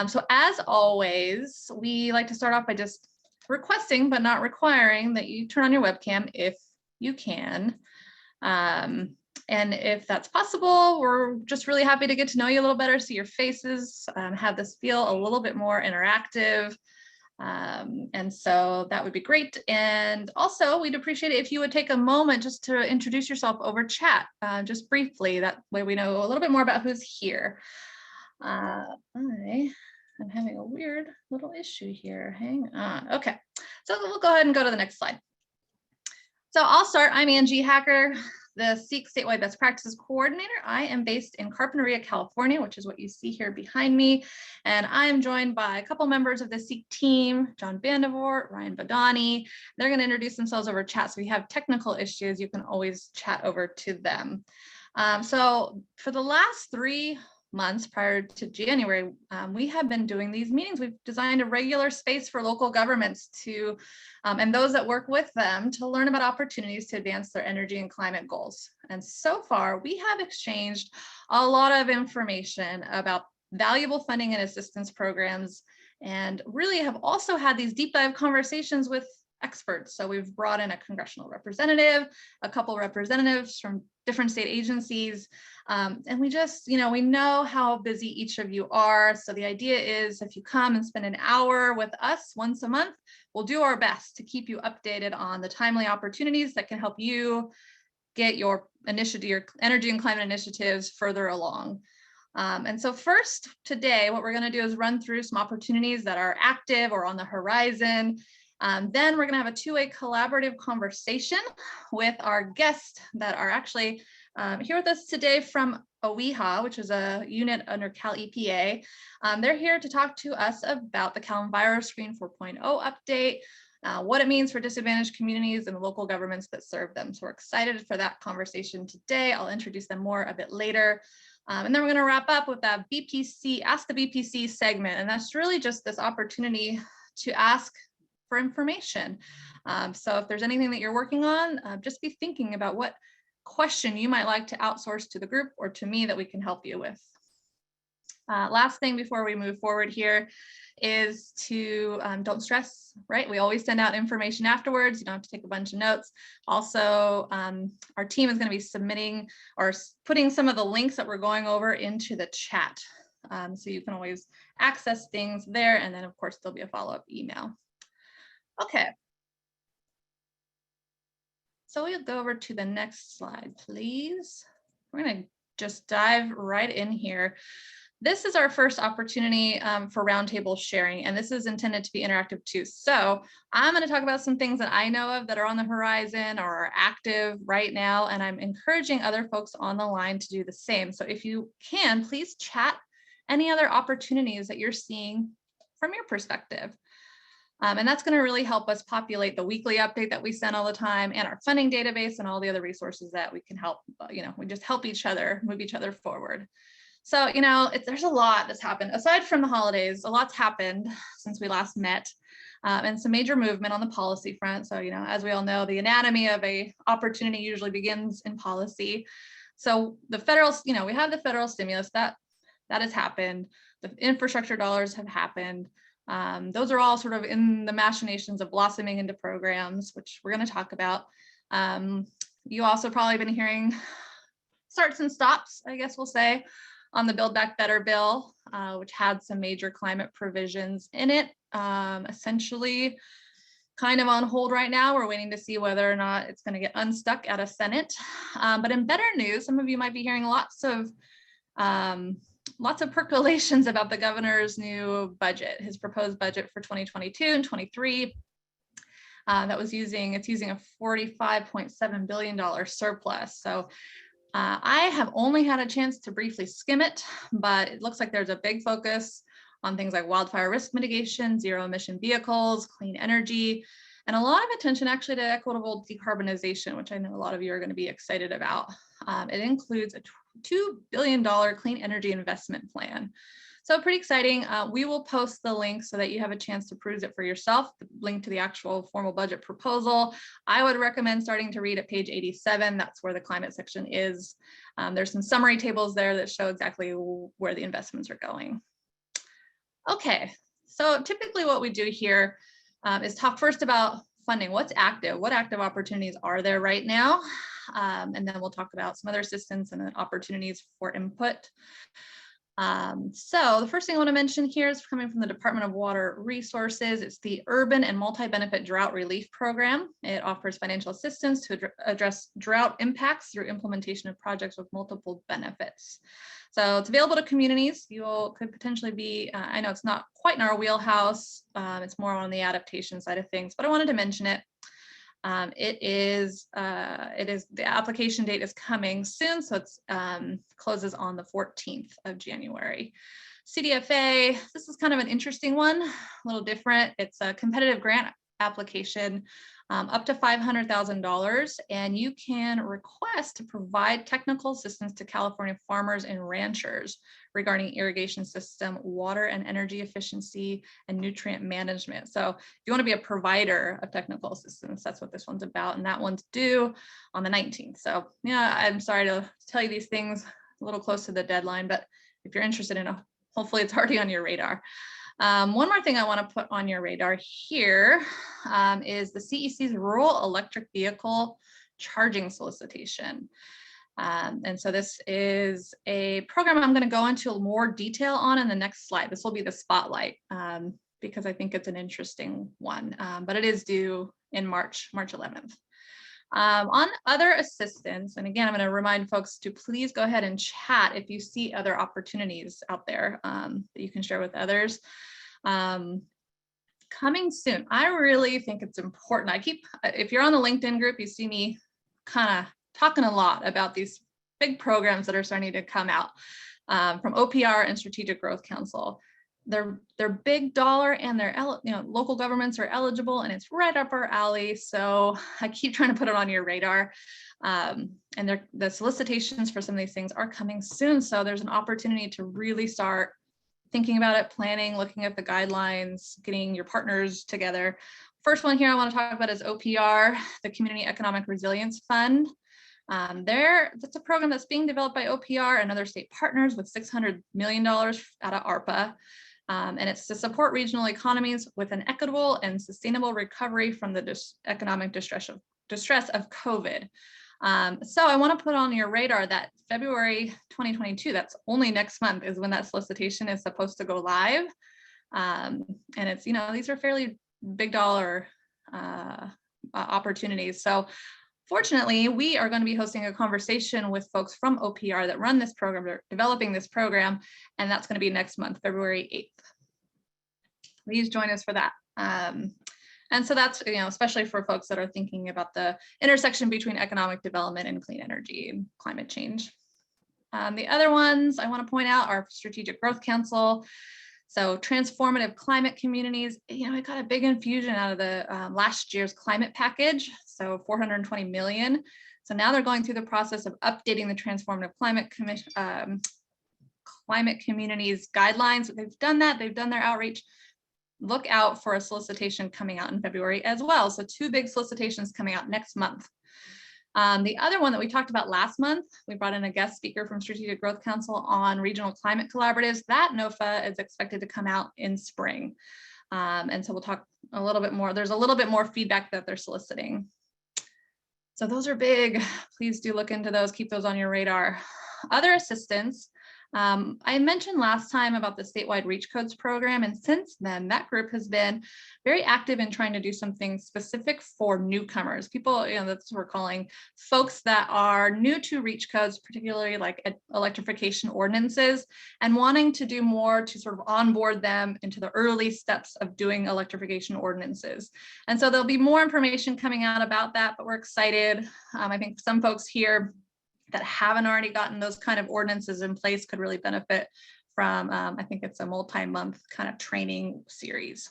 So as always, we like to start off by just requesting, but not requiring, that you turn on your webcam if you can. And if that's possible, we're just really happy to get to know you a little better, see your faces, have this feel a little bit more interactive. And so that would be great. And also, we'd appreciate it if you would take a moment just to introduce yourself over chat, just briefly. That way we know a little bit more about who's here. I'm having a weird little issue here. Hang on. Okay, so we'll go ahead and go to the next slide. So I'll start. I'm Angie Hacker, the CCEC Statewide Best Practices Coordinator. I am based in Carpinteria, California, which is what you see here behind me. And I am joined by a couple members of the CCEC team, John Vandevort, Ryan Badani. They're going to introduce themselves over chat. So if you have technical issues, you can always chat over to them. So for the last 3 months prior to January, we have been doing these meetings. We've designed a regular space for local governments to, and those that work with them, to learn about opportunities to advance their energy and climate goals. And so far, we have exchanged a lot of information about valuable funding and assistance programs, and really have also had these deep dive conversations with experts. So we've brought in a congressional representative, a couple representatives from different state agencies, and we just, we know how busy each of you are. So the idea is, if you come and spend an hour with us once a month, we'll do our best to keep you updated on the timely opportunities that can help you get your initiative, your energy and climate initiatives further along. And so first today, what we're going to do is run through some opportunities that are active or on the horizon. Then we're going to have a two-way collaborative conversation with our guests that are actually here with us today from OEHHA, which is a unit under CalEPA. They're here to talk to us about the CalEnviro Screen 4.0 update, what it means for disadvantaged communities and local governments that serve them. So we're excited for that conversation today. I'll introduce them more a bit later. And then we're going to wrap up with that BPC, Ask the BPC segment. And that's really just this opportunity to ask for information. So if there's anything that you're working on, just be thinking about what question you might like to outsource to the group or to me that we can help you with. Last thing before we move forward here is to don't stress, right? We always send out information afterwards. You don't have to take a bunch of notes. Also, our team is going to be submitting or putting some of the links that we're going over into the chat. So you can always access things there. And then of course, there'll be a follow-up email. Okay. So we'll go over to the next slide, please. We're going to just dive right in here. This is our first opportunity for roundtable sharing, and this is intended to be interactive too. So I'm going to talk about some things that I know of that are on the horizon or are active right now, and I'm encouraging other folks on the line to do the same. So if you can, please chat any other opportunities that you're seeing from your perspective. And that's going to really help us populate the weekly update that we send all the time and our funding database and all the other resources that we can help, we just help each other, move each other forward. So, there's a lot that's happened. Aside from the holidays, a lot's happened since we last met, and some major movement on the policy front. So, as we all know, the anatomy of a opportunity usually begins in policy. So the federal, we have the federal stimulus that has happened. The infrastructure dollars have happened. Those are all sort of in the machinations of blossoming into programs, which we're going to talk about. You also probably been hearing starts and stops, I guess we'll say, on the Build Back Better bill, which had some major climate provisions in it, essentially kind of on hold right now. We're waiting to see whether or not it's going to get unstuck out of Senate. But in better news, some of you might be hearing lots of percolations about the governor's new budget, his proposed budget for 2022 and 23. It's using a $45.7 billion surplus. So I have only had a chance to briefly skim it, but it looks like there's a big focus on things like wildfire risk mitigation, zero emission vehicles, clean energy, and a lot of attention actually to equitable decarbonization, which I know a lot of you are going to be excited about. It includes a $2 billion clean energy investment plan. So pretty exciting. We will post the link so that you have a chance to peruse it for yourself, the link to the actual formal budget proposal. I would recommend starting to read at page 87. That's where the climate section is. There's some summary tables there that show exactly where the investments are going. Okay, so typically what we do here is talk first about funding. What's active? What active opportunities are there right now? And then we'll talk about some other assistance and then opportunities for input. So the first thing I want to mention here is coming from the Department of Water Resources. It's the Urban and Multi-Benefit Drought Relief Program. It offers financial assistance to address drought impacts through implementation of projects with multiple benefits. So it's available to communities. You could potentially be, I know it's not quite in our wheelhouse. It's more on the adaptation side of things, but I wanted to mention it. It is the application date is coming soon, so it's closes on the 14th of January. CDFA, this is kind of an interesting one, a little different. It's a competitive grant application up to $500,000, and you can request to provide technical assistance to California farmers and ranchers regarding irrigation system, water and energy efficiency, and nutrient management. So if you want to be a provider of technical assistance, that's what this one's about, and that one's due on the 19th. So yeah, I'm sorry to tell you these things a little close to the deadline, but if you're interested in it, hopefully it's already on your radar. One more thing I want to put on your radar here is the CEC's Rural Electric Vehicle Charging Solicitation. And so this is a program I'm going to go into more detail on in the next slide. This will be the spotlight because I think it's an interesting one, but it is due in March 11th. On other assistance, and again, I'm going to remind folks to please go ahead and chat if you see other opportunities out there that you can share with others. Coming soon, I really think it's important. If you're on the LinkedIn group, you see me kind of talking a lot about these big programs that are starting to come out from OPR and Strategic Growth Council. They're big dollar and they're, local governments are eligible and it's right up our alley. So I keep trying to put it on your radar. And the solicitations for some of these things are coming soon. So there's an opportunity to really start thinking about it, planning, looking at the guidelines, getting your partners together. First one here I want to talk about is OPR, the Community Economic Resilience Fund. That's a program that's being developed by OPR and other state partners with $600 million out of ARPA. And it's to support regional economies with an equitable and sustainable recovery from the economic distress of COVID. So I want to put on your radar that February 2022, that's only next month, is when that solicitation is supposed to go live. And it's, these are fairly big dollar opportunities. So fortunately, we are going to be hosting a conversation with folks from OPR that run this program, they're developing this program, and that's going to be next month, February 8th. Please join us for that. And so that's, especially for folks that are thinking about the intersection between economic development and clean energy and climate change. The other ones I want to point out are Strategic Growth Council. So transformative climate communities, it got a big infusion out of the last year's climate package, so $420 million. So now they're going through the process of updating the transformative climate communities guidelines. They've done that, they've done their outreach. Look out for a solicitation coming out in February as well. So 2 big solicitations coming out next month. The other one that we talked about last month, we brought in a guest speaker from Strategic Growth Council on regional climate collaboratives. That NOFA is expected to come out in spring. And so we'll talk a little bit more. There's a little bit more feedback that they're soliciting. So those are big. Please do look into those, keep those on your radar. Other assistance. I mentioned last time about the statewide reach codes program, and since then that group has been very active in trying to do something specific for newcomers, people, that's what we're calling folks that are new to reach codes, particularly like electrification ordinances, and wanting to do more to sort of onboard them into the early steps of doing electrification ordinances. And so there'll be more information coming out about that, but we're excited. I think some folks here that haven't already gotten those kind of ordinances in place could really benefit from, I think it's a multi-month kind of training series.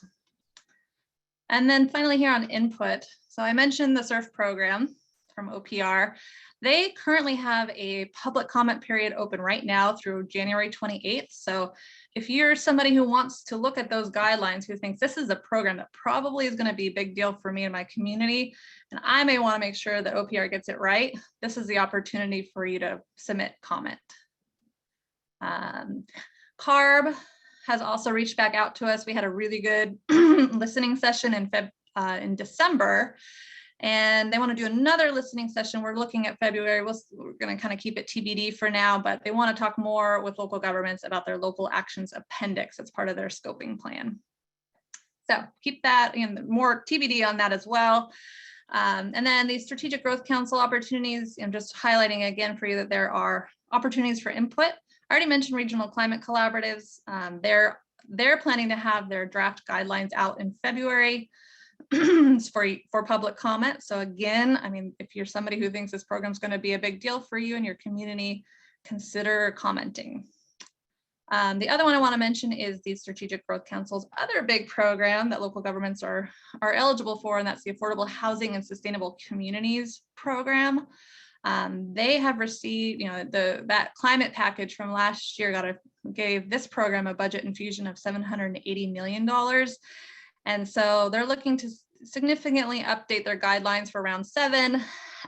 And then finally here on input. So I mentioned the SURF program from OPR. They currently have a public comment period open right now through January 28th. So if you're somebody who wants to look at those guidelines, who thinks this is a program that probably is going to be a big deal for me and my community, and I may want to make sure that OPR gets it right, this is the opportunity for you to submit comment. CARB has also reached back out to us. We had a really good listening session in December, and they want to do another listening session. We're looking at February. We're going to kind of keep it TBD for now, but they want to talk more with local governments about their local actions appendix as part of their scoping plan. So keep that, and more TBD on that as well. And then these strategic growth council opportunities, I'm just highlighting again for you that there are opportunities for input. I already mentioned regional climate collaboratives. They're planning to have their draft guidelines out in February for public comment. So again, I mean, if you're somebody who thinks this program is going to be a big deal for you and your community, consider commenting. The other one I want to mention is the Strategic Growth Council's other big program that local governments are eligible for, and that's the Affordable Housing and Sustainable Communities program. They have received, that climate package from last year gave this program a budget infusion of $780 million. And so they're looking to significantly update their guidelines for round 7.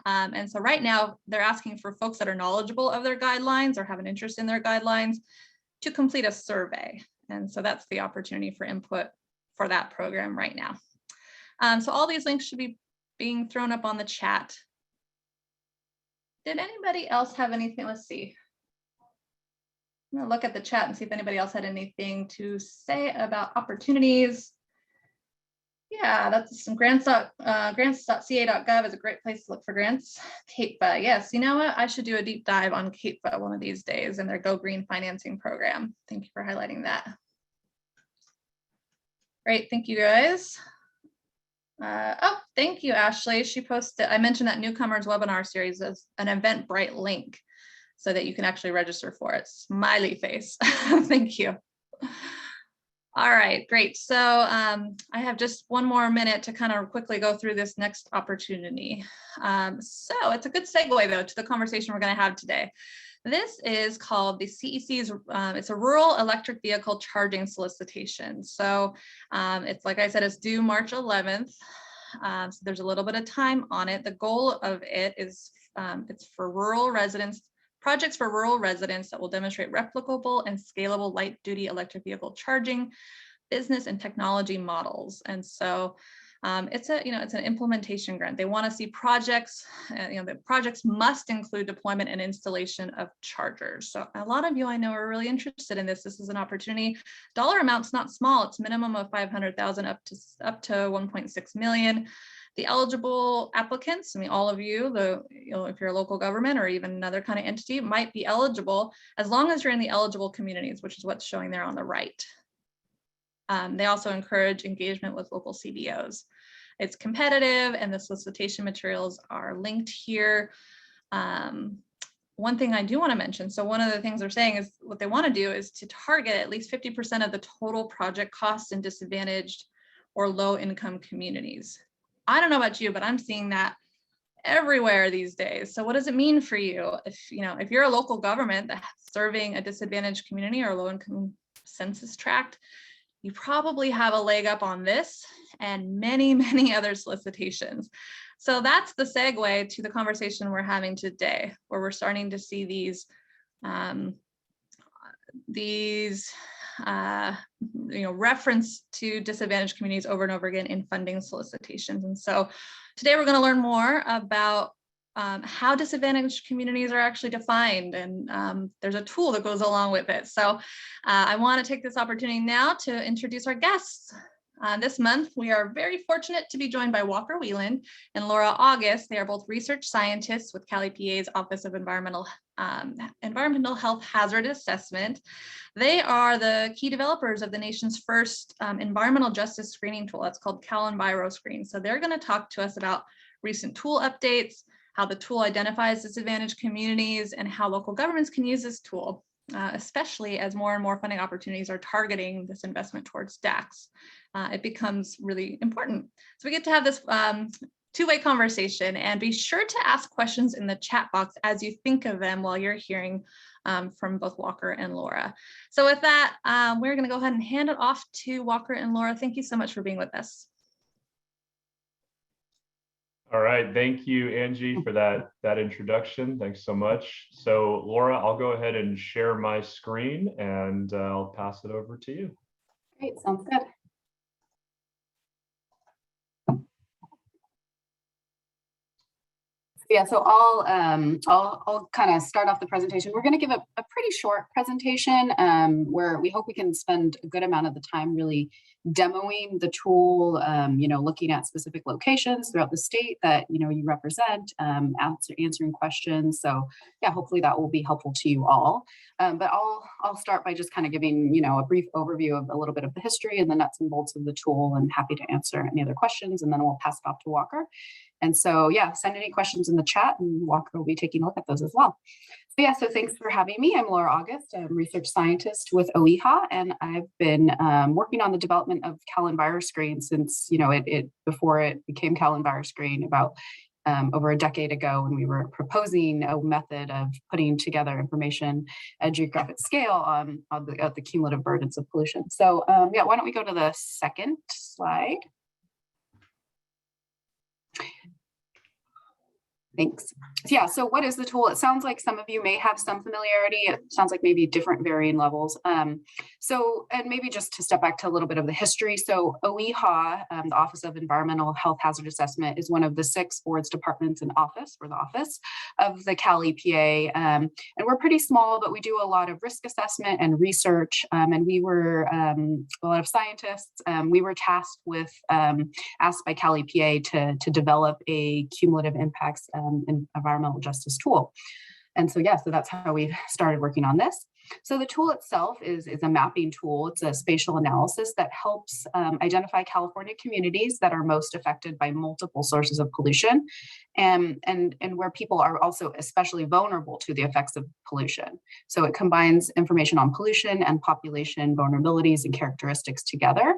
And so right now they're asking for folks that are knowledgeable of their guidelines or have an interest in their guidelines to complete a survey. And so that's the opportunity for input for that program right now. So all these links should be being thrown up on the chat. Did anybody else have anything? Let's see. I'm gonna look at the chat and see if anybody else had anything to say about opportunities. Yeah, that's some grants.ca.gov is a great place to look for grants. CalEPA, yes, you know what? I should do a deep dive on CalEPA one of these days and their Go Green financing program. Thank you for highlighting that. Great, thank you guys. Oh, thank you, Ashley. She posted, I mentioned that newcomers webinar series as an Eventbrite link so that you can actually register for it. Smiley face, thank you. All right, great. So I have just one more minute to kind of quickly go through this next opportunity. So it's a good segue though to the conversation we're going to have today. This is called the CEC's, it's a rural electric vehicle charging solicitation. So it's, like I said, it's due March 11th. So there's a little bit of time on it. The goal of it is it's for rural residents, projects for rural residents that will demonstrate replicable and scalable light duty electric vehicle charging, business and technology models. And so it's an implementation grant. They want to see projects, the projects must include deployment and installation of chargers. So a lot of you I know are really interested in this. This is an opportunity. Dollar amount's not small. It's minimum of 500,000 up to 1.6 million. The eligible applicants, I mean, all of you, if you're a local government or even another kind of entity, might be eligible as long as you're in the eligible communities, which is what's showing there on the right. They also encourage engagement with local CBOs. It's competitive and the solicitation materials are linked here. One thing I do want to mention, so one of the things they're saying is what they want to do is to target at least 50% of the total project costs in disadvantaged or low income communities. I don't know about you, but I'm seeing that everywhere these days. So what does it mean for you? If you're a local government that's serving a disadvantaged community or low income census tract, you probably have a leg up on this and many, many other solicitations. So that's the segue to the conversation we're having today, where we're starting to see these reference to disadvantaged communities over and over again in funding solicitations. And so today we're going to learn more about how disadvantaged communities are actually defined, and there's a tool that goes along with it. So I want to take this opportunity now to introduce our guests. This month, we are very fortunate to be joined by Walker Wieland and Laura August. They are both research scientists with CalEPA's Office of Environmental Health Hazard Assessment. They are the key developers of the nation's first environmental justice screening tool. That's called CalEnviro Screen. So they're going to talk to us about recent tool updates, how the tool identifies disadvantaged communities, and how local governments can use this tool, especially as more and more funding opportunities are targeting this investment towards DACs. It becomes really important. So we get to have this two-way conversation, and be sure to ask questions in the chat box as you think of them while you're hearing from both Walker and Laura. So with that, we're going to go ahead and hand it off to Walker and Laura. Thank you so much for being with us. All right, thank you, Angie, for that introduction. Thanks so much. So Laura, I'll go ahead and share my screen and I'll pass it over to you. Great, sounds good. Yeah, so I'll kind of start off the presentation. We're going to give a pretty short presentation where we hope we can spend a good amount of the time really demoing the tool, looking at specific locations throughout the state that you represent, answering questions. So yeah, hopefully that will be helpful to you all. But I'll start by just kind of giving a brief overview of a little bit of the history and the nuts and bolts of the tool, and happy to answer any other questions, and then we'll pass it off to Walker. And so, yeah, send any questions in the chat and Walker will be taking a look at those as well. So yeah, so thanks for having me. I'm Laura August. I'm a research scientist with OEHHA, and I've been working on the development of CalEnviro Screen since, before it became CalEnviro Screen about over a decade ago, when we were proposing a method of putting together information at geographic scale on the cumulative burdens of pollution. So yeah, why don't we go to the second slide? Thanks. Yeah, so what is the tool? It sounds like some of you may have some familiarity. It sounds like maybe different varying levels. And maybe just to step back to a little bit of the history. So OEHHA, the Office of Environmental Health Hazard Assessment, is one of the 6 boards, departments, and we're the office of the CalEPA. And we're pretty small, but we do a lot of risk assessment and research. And we were a lot of scientists. We were tasked with, asked by CalEPA to develop a cumulative impacts and environmental justice tool. And so, yeah, so that's how we started working on this. So the tool itself is a mapping tool. It's a spatial analysis that helps identify California communities that are most affected by multiple sources of pollution, and where people are also especially vulnerable to the effects of pollution. So it combines information on pollution and population vulnerabilities and characteristics together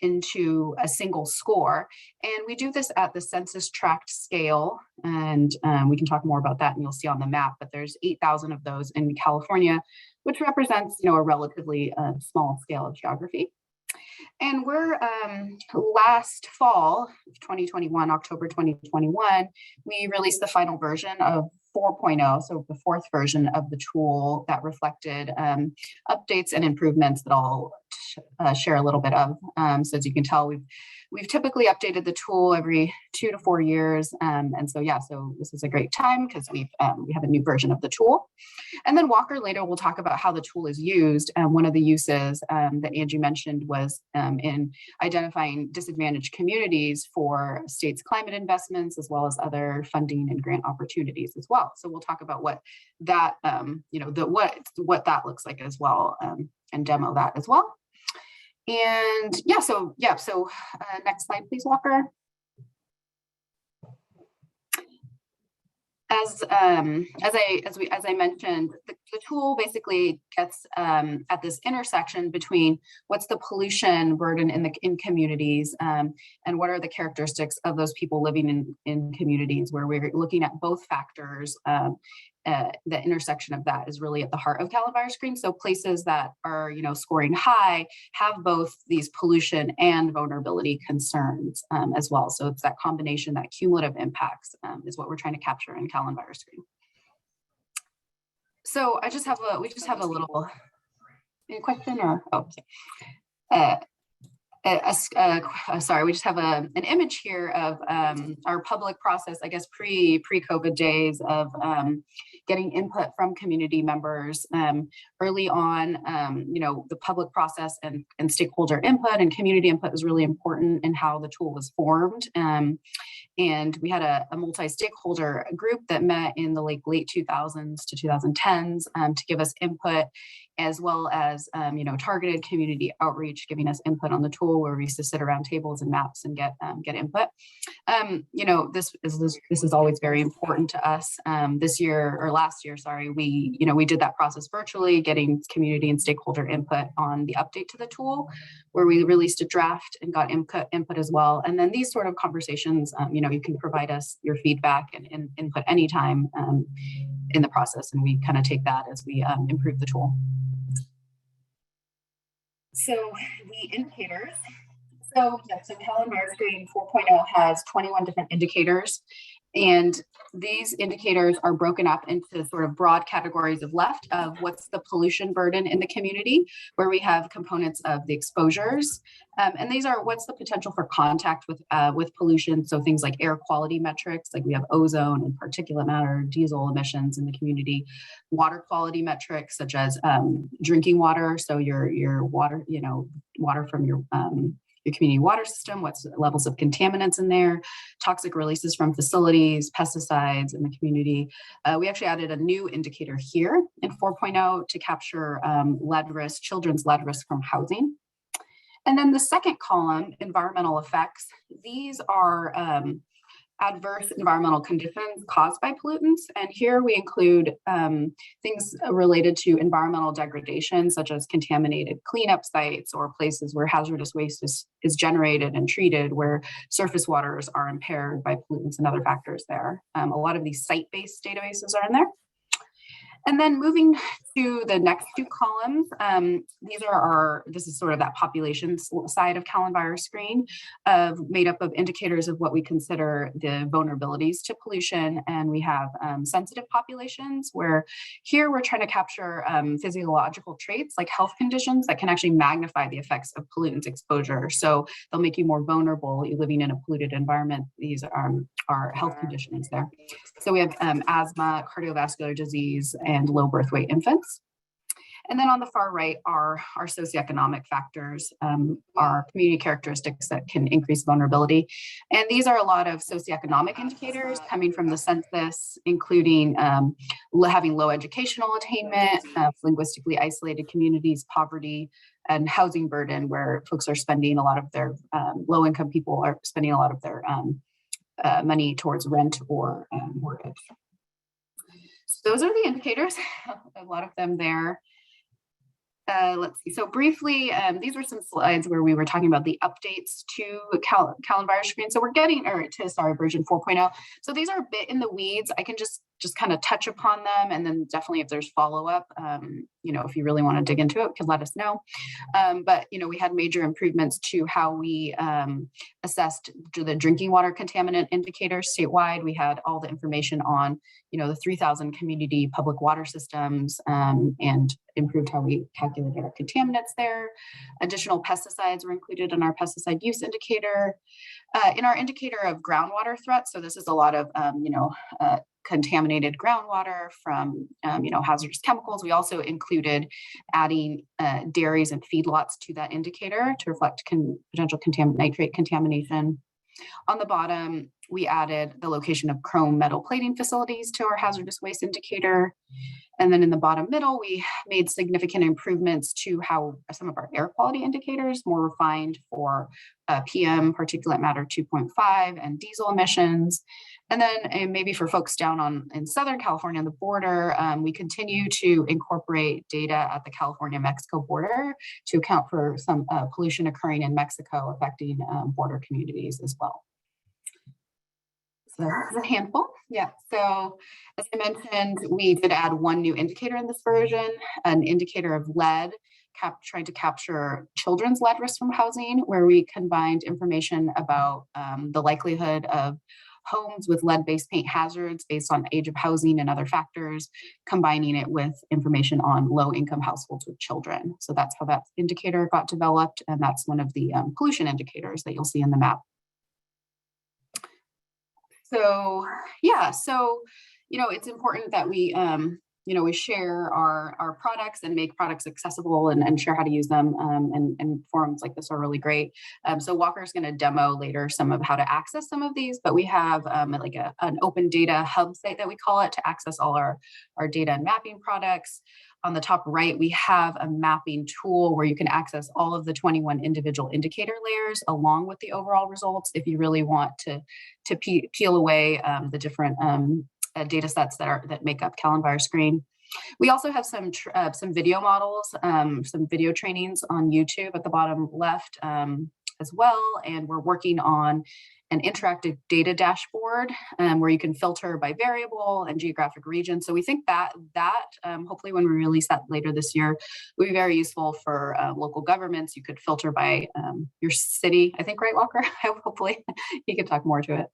into a single score. And we do this at the Census Tract scale, and we can talk more about that, and you'll see on the map, but there's 8,000 of those in California, which represents, a relatively small scale of geography. And we're last fall, 2021, October 2021, we released the final version of 4.0, so the 4th version of the tool that reflected updates and improvements that I'll share a little bit of. So as you can tell, we've typically updated the tool every 2 to 4 years, and so yeah, so this is a great time because we have a new version of the tool. And then Walker later will talk about how the tool is used. One of the uses that Angie mentioned was in identifying disadvantaged communities for states' climate investments, as well as other funding and grant opportunities as well. So we'll talk about what that what that looks like as well, and demo that as well. And yeah, so next slide, please, Walker. As I mentioned, the tool basically gets at this intersection between what's the pollution burden in communities, and what are the characteristics of those people living in communities, where we're looking at both factors. The intersection of that is really at the heart of CalEnviro Screen. So places that are, scoring high have both these pollution and vulnerability concerns as well. So it's that combination, that cumulative impacts is what we're trying to capture in CalEnviro Screen. So we just have a little any question or sorry, we just have an image here of our public process, I guess pre-COVID days of getting input from community members early on. The public process and stakeholder input and community input was really important in how the tool was formed. And we had a multi-stakeholder group that met in the late 2000s to 2010s to give us input, as well as targeted community outreach, giving us input on the tool, where we used to sit around tables and maps and get input. This is always very important to us. Last year, sorry, we did that process virtually, getting community and stakeholder input on the update to the tool, where we released a draft and got input as well. And then these sort of conversations, you can provide us your feedback and input anytime in the process, and we kind of take that as we improve the tool. So the indicators. So yeah, so CalEnviro Screen 4.0 has 21 different indicators, and these indicators are broken up into sort of broad categories of what's the pollution burden in the community, where we have components of the exposures, and these are what's the potential for contact with pollution. So things like air quality metrics, like we have ozone and particulate matter, diesel emissions in the community, water quality metrics such as drinking water, so your water, water from your community water system, what's levels of contaminants in there, toxic releases from facilities, pesticides in the community. We actually added a new indicator here in 4.0 to capture lead risk, children's lead risk from housing. And then the second column, environmental effects. These are adverse environmental conditions caused by pollutants. And here we include things related to environmental degradation, such as contaminated cleanup sites or places where hazardous waste is generated and treated, where surface waters are impaired by pollutants and other factors there. A lot of these site-based databases are in there. And then moving to the next two columns, this is sort of that population side of CalEnviro Screen, made up of indicators of what we consider the vulnerabilities to pollution. And we have sensitive populations, where here we're trying to capture physiological traits like health conditions that can actually magnify the effects of pollutants exposure. So they'll make you more vulnerable. You're living in a polluted environment. These are health conditions there. So we have asthma, cardiovascular disease, and low birth weight infants. And then on the far right are our socioeconomic factors, our community characteristics that can increase vulnerability. And these are a lot of socioeconomic indicators coming from the census, including having low educational attainment, linguistically isolated communities, poverty, and housing burden, where folks are spending a lot of their, low-income people are spending a lot of their money towards rent or mortgage. So those are the indicators, a lot of them there. Let's see. So briefly, these were some slides where we were talking about the updates to CalEnviro Screen. So we're getting, version 4.0. So these are a bit in the weeds. I can just kind of touch upon them, and then definitely if there's follow-up, if you really want to dig into it, can let us know. But we had major improvements to how we assessed the drinking water contaminant indicators statewide. We had all the information on the 3,000 community public water systems, and improved how we calculated our contaminants there. Additional pesticides were included in our pesticide use indicator. In our indicator of groundwater threats, so this is a lot of contaminated groundwater from hazardous chemicals. We also included adding dairies and feedlots to that indicator to reflect potential nitrate contamination. On the bottom, we added the location of chrome metal plating facilities to our hazardous waste indicator. And then in the bottom middle, we made significant improvements to how some of our air quality indicators, more refined for PM, particulate matter 2.5, and diesel emissions. And then maybe for folks down in Southern California on the border, we continue to incorporate data at the California-Mexico border to account for some pollution occurring in Mexico affecting border communities as well. So that's a handful. Yeah. So as I mentioned, we did add one new indicator in this version, an indicator of lead, trying to capture children's lead risk from housing, where we combined information about the likelihood of homes with lead-based paint hazards based on age of housing and other factors, combining it with information on low-income households with children. So that's how that indicator got developed, and that's one of the pollution indicators that you'll see in the map. So yeah, it's important that we we share our products and make products accessible and share how to use them, and forums like this are really great. So Walker's going to demo later some of how to access some of these, but we have an open data hub site that we call it to access all our data and mapping products. On the top right, we have a mapping tool where you can access all of the 21 individual indicator layers along with the overall results if you really want to peel away the different data sets that make up CalEnviro Screen. We also have some video models, some video trainings on YouTube at the bottom left as well. And we're working on an interactive data dashboard where you can filter by variable and geographic region. So we think that hopefully when we release that later this year, will be very useful for local governments. You could filter by your city, I think, right, Walker? Hopefully you can talk more to it.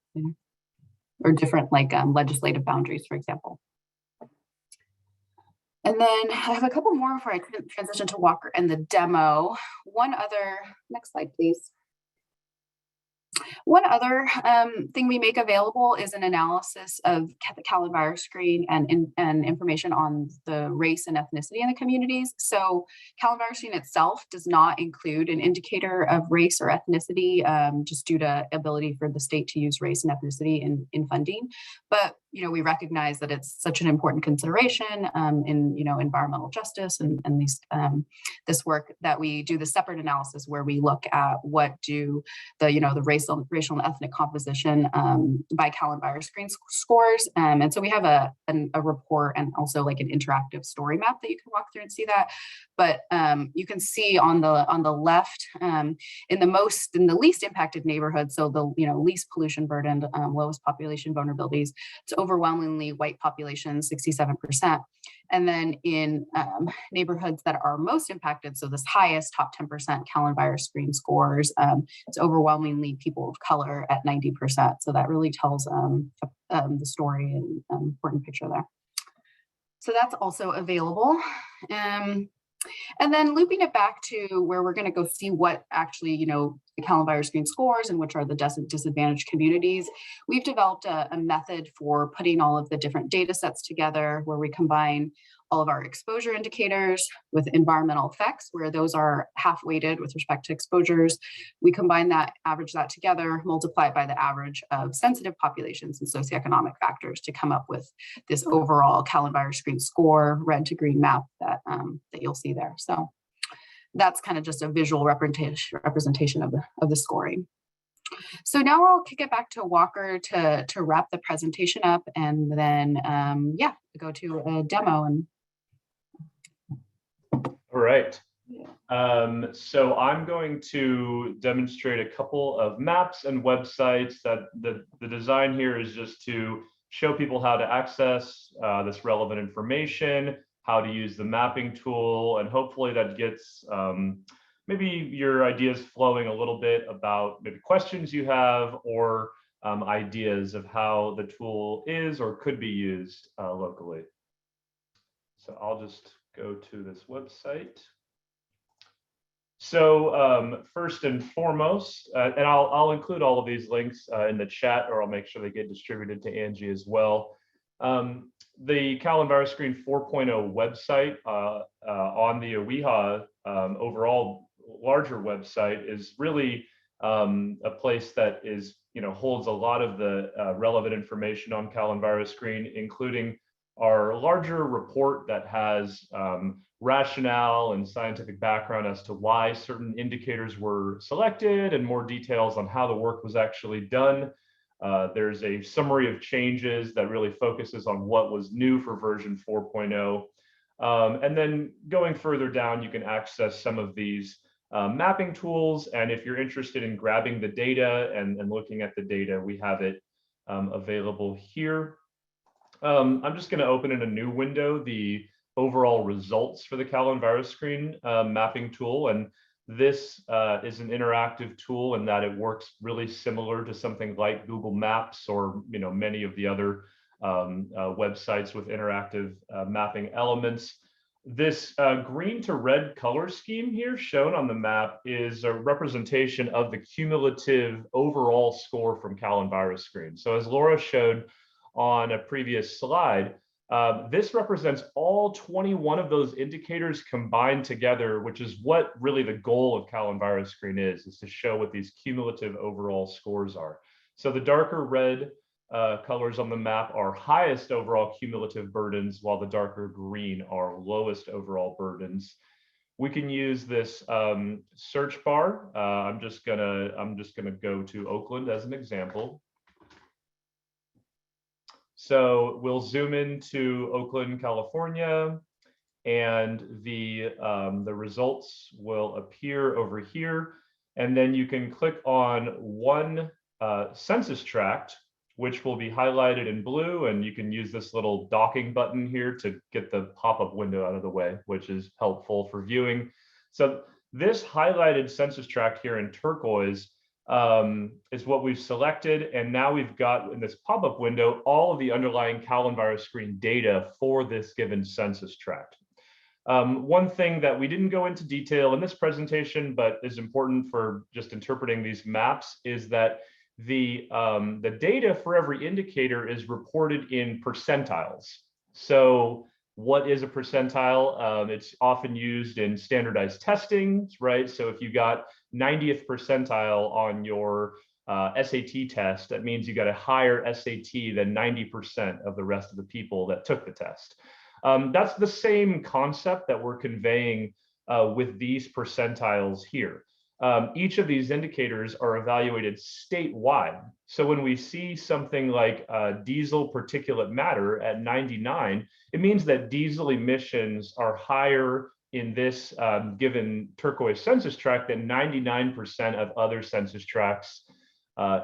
Or different like legislative boundaries, for example. And then I have a couple more before I transition to Walker and the demo. One other, next slide, please. One other thing we make available is an analysis of the CalEnviroScreen and information on the race and ethnicity in the communities. So CalEnviroScreen itself does not include an indicator of race or ethnicity just due to ability for the state to use race and ethnicity in funding. But we recognize that it's such an important consideration in environmental justice and these this work that we do the separate analysis where we look at what do the racial and ethnic composition by CalEnviroScreen scores. And so we have a report and also like an interactive story map that you can walk through and see that. But you can see on the left in the least impacted neighborhoods, so the least pollution burdened, lowest population vulnerabilities, it's overwhelmingly white population, 67%. And then in neighborhoods that are most impacted, so this highest top 10% CalEnviroScreen scores, it's overwhelmingly people of color at 90%. So that really tells the story and important picture there. So that's also available. And then looping it back to where we're going to go see what actually, the CalEnviroScreen scores and which are the disadvantaged communities. We've developed a method for putting all of the different data sets together where we combine all of our exposure indicators with environmental effects, where those are half weighted with respect to exposures. We combine that, average that together, multiply it by the average of sensitive populations and socioeconomic factors to come up with this overall CalEnviroScreen score, red to green map that you'll see there. So that's kind of just a visual representation of the scoring. So now I'll kick it back to Walker to wrap the presentation up, and then go to a demo. And all right. So I'm going to demonstrate a couple of maps and websites that the design here is just to show people how to access this relevant information, how to use the mapping tool, and hopefully that gets maybe your ideas flowing a little bit about maybe questions you have or ideas of how the tool is or could be used locally. So I'll just go to this website. So first and foremost, and I'll include all of these links in the chat, or I'll make sure they get distributed to Angie as well. The CalEnviroScreen 4.0 website on the OEHHA overall larger website is really a place that is, holds a lot of the relevant information on CalEnviroScreen, including our larger report that has rationale and scientific background as to why certain indicators were selected and more details on how the work was actually done. There's a summary of changes that really focuses on what was new for version 4.0. And then going further down, you can access some of these mapping tools. And if you're interested in grabbing the data and looking at the data, we have it available here. I'm just going to open in a new window the overall results for the CalEnviroScreen mapping tool. And this is an interactive tool in that it works really similar to something like Google Maps or many of the other websites with interactive mapping elements. This green to red color scheme here shown on the map is a representation of the cumulative overall score from CalEnviroScreen. So as Laura showed on a previous slide, this represents all 21 of those indicators combined together, which is what really the goal of CalEnviroScreen is to show what these cumulative overall scores are. So the darker red colors on the map are highest overall cumulative burdens, while the darker green are lowest overall burdens. We can use this search bar. I'm just gonna go to Oakland as an example. So we'll zoom into Oakland, California, and the results will appear over here. And then you can click on one census tract, which will be highlighted in blue, and you can use this little docking button here to get the pop-up window out of the way, which is helpful for viewing. So this highlighted census tract here in turquoise is what we've selected, and now we've got in this pop-up window all of the underlying CalEnviroScreen data for this given census tract. One thing that we didn't go into detail in this presentation, but is important for just interpreting these maps, is that the data for every indicator is reported in percentiles. So what is a percentile? It's often used in standardized testing, right? So if you got 90th percentile on your SAT test, that means you got a higher SAT than 90% of the rest of the people that took the test. That's the same concept that we're conveying with these percentiles here. Each of these indicators are evaluated statewide. So when we see something like diesel particulate matter at 99, it means that diesel emissions are higher in this given turquoise census tract than 99% of other census tracts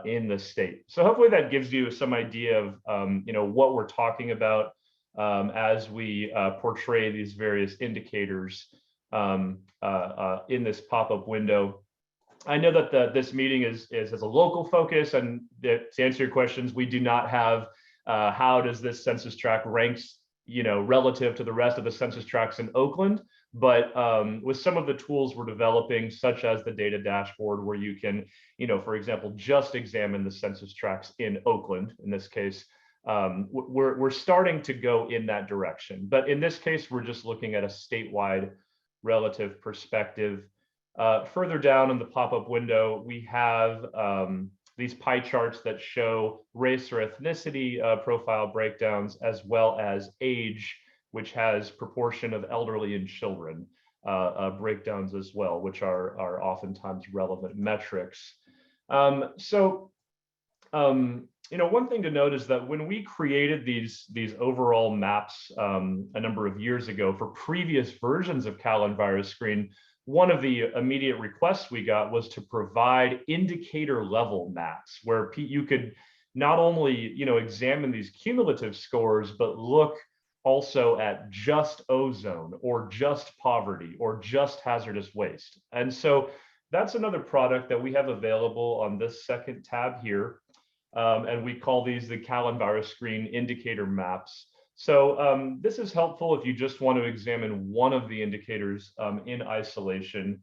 in the state. So hopefully that gives you some idea of what we're talking about as we portray these various indicators in this pop-up window. I know that this meeting is a local focus, and to answer your questions, we do not have how does this census tract ranks, relative to the rest of the census tracts in Oakland. But with some of the tools we're developing, such as the data dashboard, where you can, for example, just examine the census tracts in Oakland, in this case, we're starting to go in that direction. But in this case, we're just looking at a statewide relative perspective. Further down in the pop-up window, we have these pie charts that show race or ethnicity profile breakdowns, as well as age, which has proportion of elderly and children breakdowns as well, which are oftentimes relevant metrics. One thing to note is that when we created these overall maps a number of years ago for previous versions of CalEnviroScreen, one of the immediate requests we got was to provide indicator level maps where you could not only examine these cumulative scores, but look also at just ozone or just poverty or just hazardous waste. And so that's another product that we have available on this second tab here. And we call these the CalEnviroScreen indicator maps. So this is helpful if you just want to examine one of the indicators in isolation.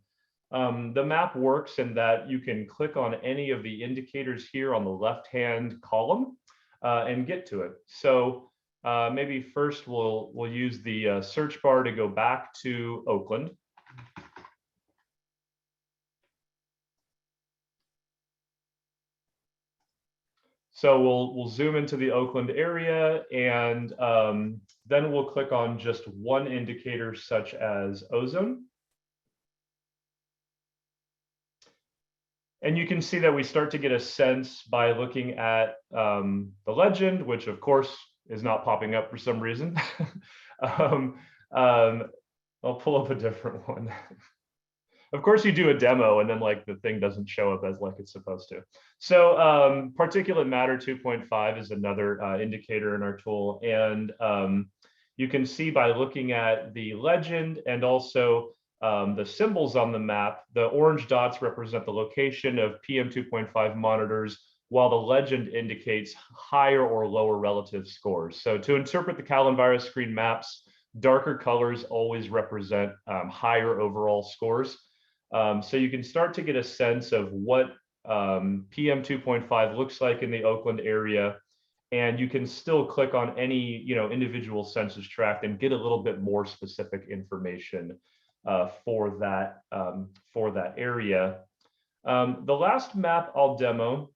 The map works in that you can click on any of the indicators here on the left-hand column and get to it. So maybe first we'll use the search bar to go back to Oakland. So we'll zoom into the Oakland area, and then we'll click on just one indicator such as ozone. And you can see that we start to get a sense by looking at the legend, which of course is not popping up for some reason. I'll pull up a different one. Of course, you do a demo and then the thing doesn't show up as it's supposed to. So particulate matter 2.5 is another indicator in our tool. And you can see by looking at the legend and also the symbols on the map, the orange dots represent the location of PM 2.5 monitors, while the legend indicates higher or lower relative scores. So to interpret the CalEnviroScreen maps, darker colors always represent higher overall scores. So you can start to get a sense of what PM 2.5 looks like in the Oakland area, and you can still click on any individual census tract and get a little bit more specific information for that area. The last map I'll demo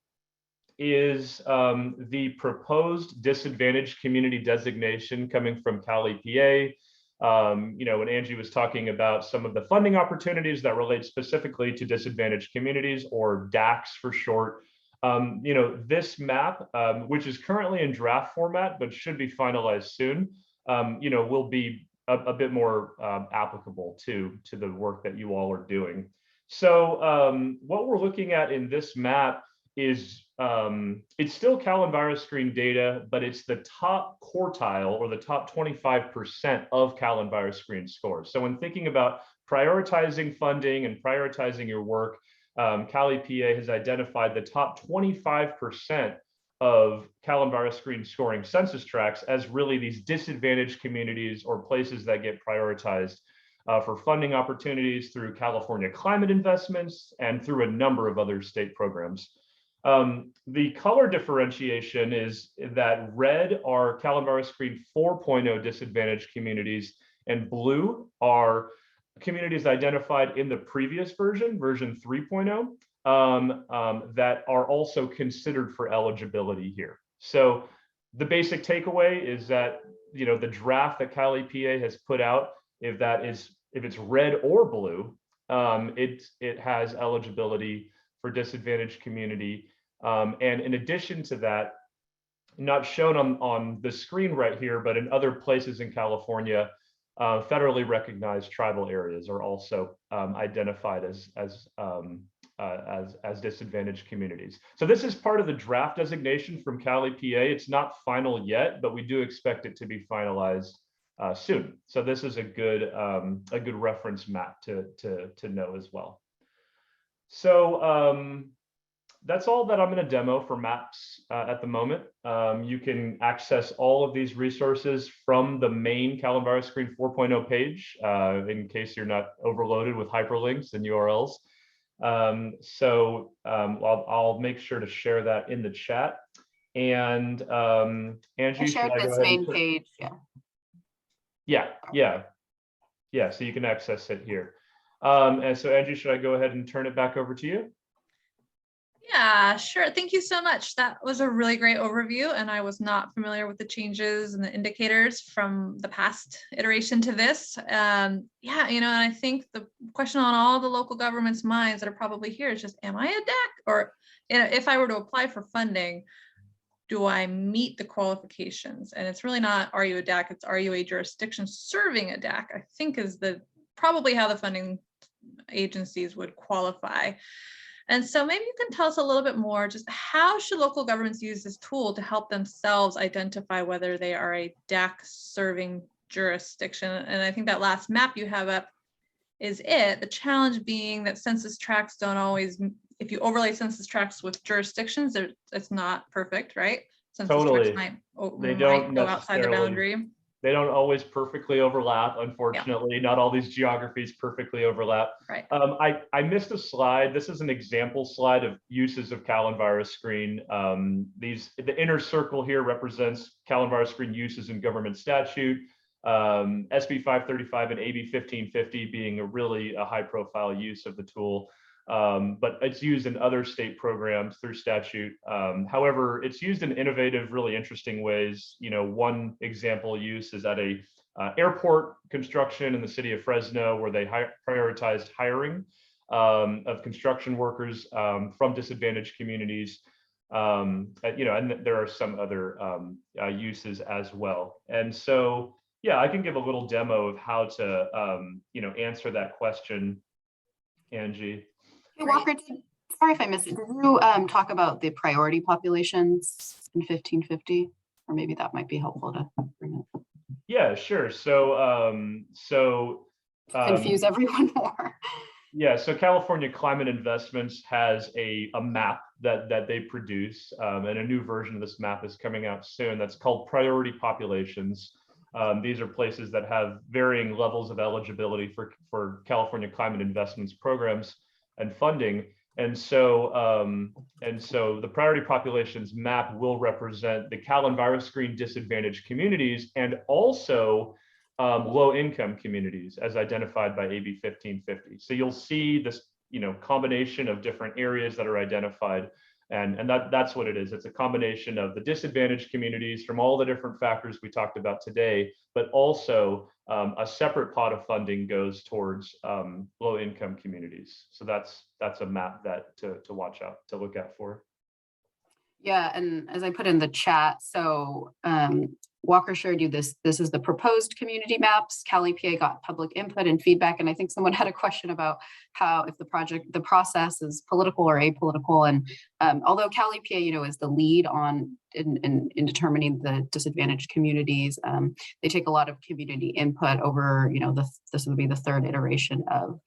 is the proposed disadvantaged community designation coming from CalEPA. When Angie was talking about some of the funding opportunities that relate specifically to disadvantaged communities, or DACs for short, this map, which is currently in draft format, but should be finalized soon, will be a bit more applicable to the work that you all are doing. So what we're looking at in this map is it's still CalEnviroScreen data, but it's the top quartile or the top 25% of CalEnviroScreen scores. So when thinking about prioritizing funding and prioritizing your work, CalEPA has identified the top 25% of CalEnviroScreen scoring census tracts as really these disadvantaged communities or places that get prioritized for funding opportunities through California climate investments and through a number of other state programs. The color differentiation is that red are CalEnviroScreen 4.0 disadvantaged communities, and blue are communities identified in the previous version, version 3.0, that are also considered for eligibility here. So the basic takeaway is that, you know, the draft that CalEPA has put out, if it's red or blue, it has eligibility for disadvantaged community. And in addition to that, not shown on the screen right here, but in other places in California, federally recognized tribal areas are also identified as disadvantaged communities. So this is part of the draft designation from CalEPA. It's not final yet, but we do expect it to be finalized soon. So this is a good reference map to know as well. So that's all that I'm going to demo for maps at the moment. You can access all of these resources from the main CalEnviroScreen 4.0 page in case you're not overloaded with hyperlinks and URLs. I'll make sure to share that in the chat. And Angie, I shared this main page. Yeah. So you can access it here. And so Angie, should I go ahead and turn it back over to you? Yeah, sure. Thank you so much. That was a really great overview, and I was not familiar with the changes and the indicators from the past iteration to this. Yeah, you know, and I think the question on all the local governments' minds that are probably here is just, am I a DAC? Or, you know, if I were to apply for funding, do I meet the qualifications? And it's really not, are you a DAC? It's, are you a jurisdiction serving a DAC? I think is probably how the funding agencies would qualify. And so maybe you can tell us a little bit more, just how should local governments use this tool to help themselves identify whether they are a DAC serving jurisdiction? And I think that last map you have up is it. The challenge being that census tracts don't always, if you overlay census tracts with jurisdictions, it's not perfect, right? Census Totally. tracts They might go outside the boundary. They don't always perfectly overlap, unfortunately. Yeah. Not all these geographies perfectly overlap. Right. I missed a slide. This is an example slide of uses of CalEnviroScreen. The inner circle here represents CalEnviroScreen uses in government statute. SB 535 and AB 1550 being a high-profile use of the tool. But it's used in other state programs through statute. However, it's used in innovative, really interesting ways. You know, one example use is at a airport construction in the city of Fresno, where they prioritized hiring of construction workers from disadvantaged communities. You know, and there are some other uses as well. And so, yeah, I can give a little demo of how to, you know, answer that question, Angie. Hey, Walker, sorry if I missed it. Did you talk about the priority populations in 1550? Or maybe that might be helpful to bring up. Yeah, sure. So, confuse everyone more. Yeah, so California Climate Investments has a map that they produce, and a new version of this map is coming out soon. That's called priority populations. These are places that have varying levels of eligibility for California Climate Investments programs and funding. And so the priority populations map will represent the CalEnviroScreen disadvantaged communities and also low income communities as identified by AB 1550. So you'll see this, you know, combination of different areas that are identified. And that's what it is. It's a combination of the disadvantaged communities from all the different factors we talked about today, but also a separate pot of funding goes towards low income communities. So that's a map that to watch out, to look out for. Yeah, and as I put in the chat, so Walker showed you this. This is the proposed community maps. CalEPA got public input and feedback, and I think someone had a question about how if the process is political or apolitical. And although CalEPA, is the lead on in determining the disadvantaged communities, they take a lot of community input over. This will be the third iteration of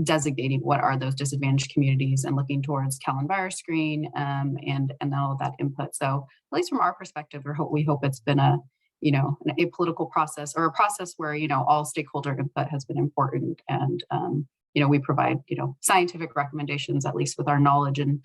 designating what are those disadvantaged communities and looking towards CalEnviroScreen and all of that input. So at least from our perspective, we hope it's been an apolitical process, or a process where all stakeholder input has been important, and we provide scientific recommendations, at least with our knowledge and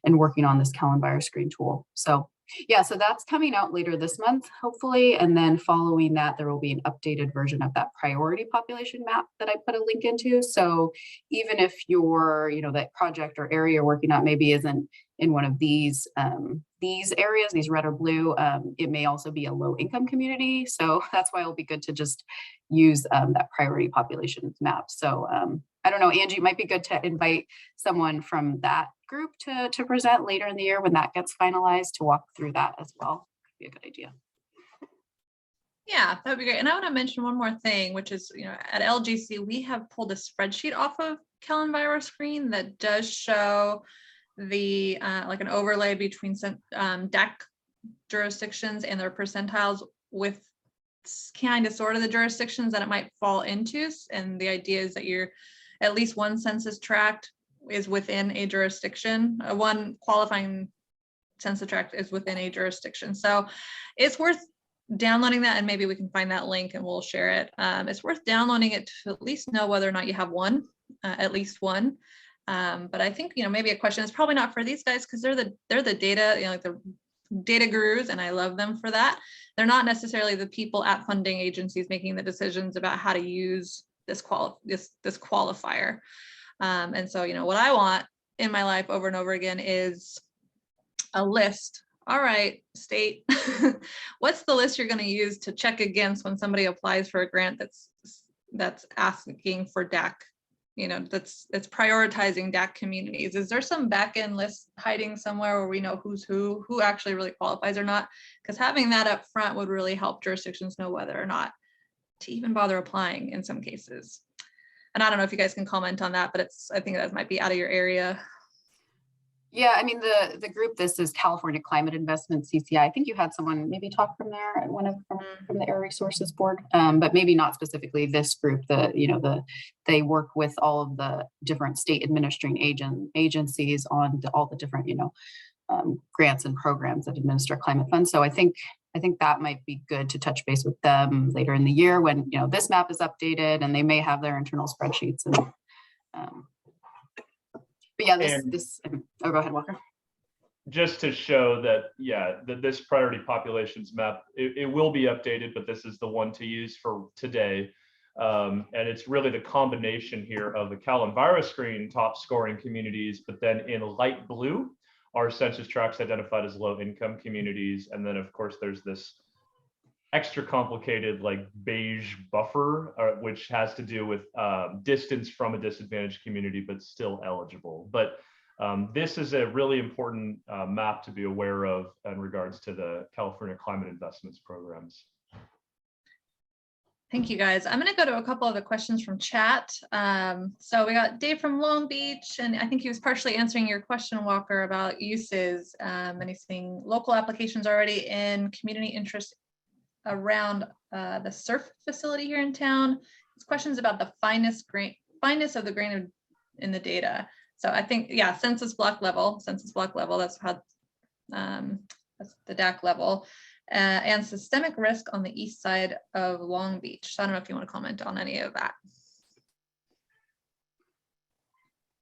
working on this CalEnviroScreen tool. So yeah, so that's coming out later this month, hopefully. And then following that, there will be an updated version of that priority population map that I put a link into. So even if your, that project or area you're working on maybe isn't in one of these areas, these red or blue, it may also be a low income community. So that's why it'll be good to just use that priority population map. So I don't know, Angie, it might be good to invite someone from that group to present later in the year when that gets finalized, to walk through that as well. Could be a good idea. Yeah, that would be great. And I want to mention one more thing, which is, at LGC, we have pulled a spreadsheet off of CalEnviro Screen that does show the like an overlay between DAC jurisdictions and their percentiles with kind of sort of the jurisdictions that it might fall into. And the idea is that you're at least one census tract is within a jurisdiction. One qualifying census tract is within a jurisdiction. So it's worth downloading that, and maybe we can find that link and we'll share it. It's worth downloading it to at least know whether or not you have one, at least one. But I think, maybe a question is probably not for these guys, because they're the data, like the data gurus, and I love them for that. They're not necessarily the people at funding agencies making the decisions about how to use this qualifier. And so, what I want in my life over and over again is a list. All right, state, what's the list you're going to use to check against when somebody applies for a grant that's asking for DAC, that's prioritizing DAC communities? Is there some back end list hiding somewhere where we know who's who actually really qualifies or not? Because having that up front would really help jurisdictions know whether or not to even bother applying in some cases. And I don't know if you guys can comment on that, but I think that might be out of your area. Yeah, I mean, the group, this is California Climate Investment, CCI. I think you had someone maybe talk from there, from the Air Resources Board, but maybe not specifically this group. They work with all of the different state administering agencies on all the different, grants and programs that administer climate funds. So I think that might be good to touch base with them later in the year when, this map is updated, and they may have their internal spreadsheets. And but yeah, oh, go ahead, Walker. Just to show that, this priority populations map, it will be updated, but this is the one to use for today. And it's really the combination here of the CalEnviro Screen top scoring communities, but then in light blue are census tracts identified as low income communities. And then of course there's this extra complicated like beige buffer, which has to do with distance from a disadvantaged community, but still eligible. But this is a really important map to be aware of in regards to the California Climate Investments programs. Thank you, guys. I'm going to go to a couple of the questions from chat. So we got Dave from Long Beach, and I think he was partially answering your question, Walker, about uses. And he's saying local applications already in community interest around the surf facility here in town. His questions about the fineness of the grain in the data. So I think, census block level, that's how that's the DAC level, and systemic risk on the east side of Long Beach. So I don't know if you want to comment on any of that.